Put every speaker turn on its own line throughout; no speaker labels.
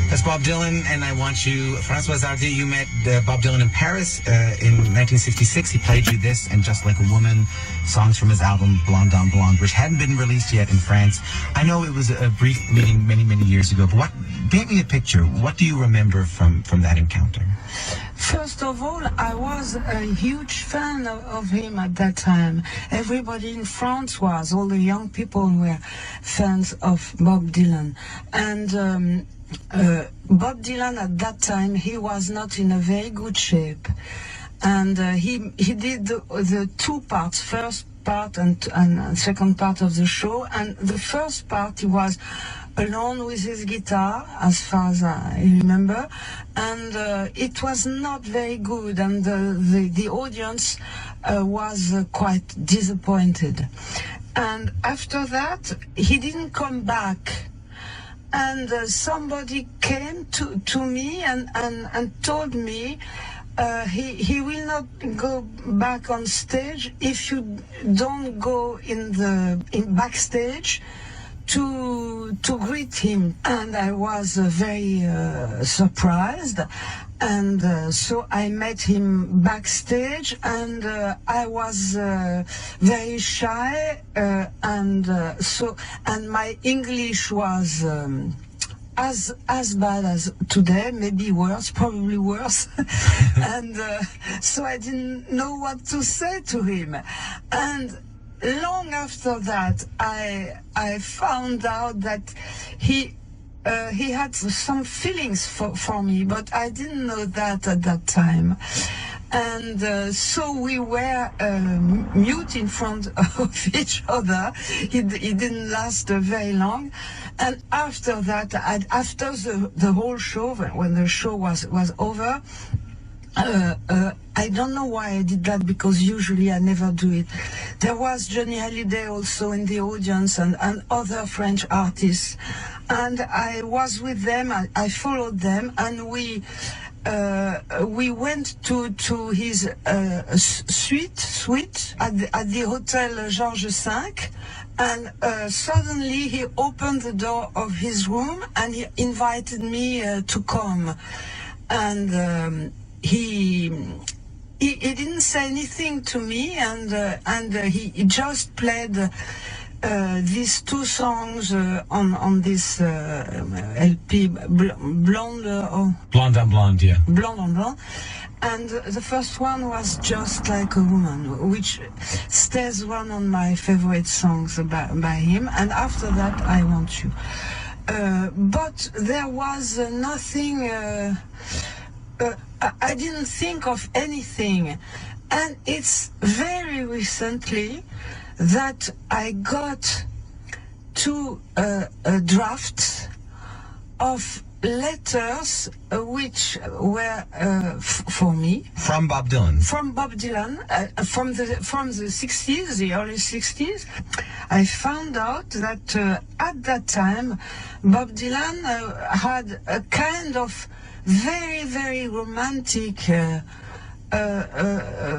That's Bob Dylan, and I want you, Francoise Hardy, you met Bob Dylan in Paris in 1966. He played you this and Just Like a Woman, songs from his album Blonde on Blonde, which hadn't been released yet in France. I know it was a brief meeting many, many years ago, but paint me a picture. What do you remember from that encounter?
First of all, I was a huge fan of him at that time. Everybody in France was. All the young people were fans of Bob Dylan. And Bob Dylan at that time, he was not in a very good shape. And he did the two parts, first part and second part of the show. And the first part, he was alone with his guitar, as far as I remember, and it was not very good, and the audience was quite disappointed. And after that, he didn't come back, and somebody came to me and told me he will not go back on stage if you don't go in backstage to greet him. And I was very surprised, and so I met him backstage, and I was very shy, and my English was as bad as today, maybe worse, probably worse. And so I didn't know what to say to him. And long after that, I found out that he had some feelings for me, but I didn't know that at that time. And so we were mute in front of each other. He didn't last very long. And after that, after the whole show, when the show was over, I don't know why I did that, because usually I never do it. There was Johnny Hallyday also in the audience, and other French artists. And I was with them, I followed them, and we went to his suite at the Hotel Georges V. And suddenly he opened the door of his room and he invited me to come. And he didn't say anything to me, and he just played these two songs on this LP, Blonde on Blonde, yeah. Blonde on Blonde. And the first one was Just Like a Woman, which stays one of my favorite songs by him. And after that, I Want You. But there was nothing. I didn't think of anything. And it's very recently that I got two drafts of letters which were for me.
From Bob Dylan?
From Bob Dylan, from the 60s, the early 60s. I found out that at that time, Bob Dylan had a kind of very, very romantic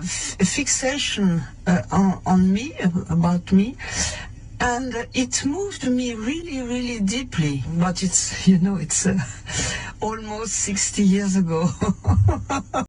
fixation on me, about me, and it moved me really, really deeply. But it's almost 60 years ago.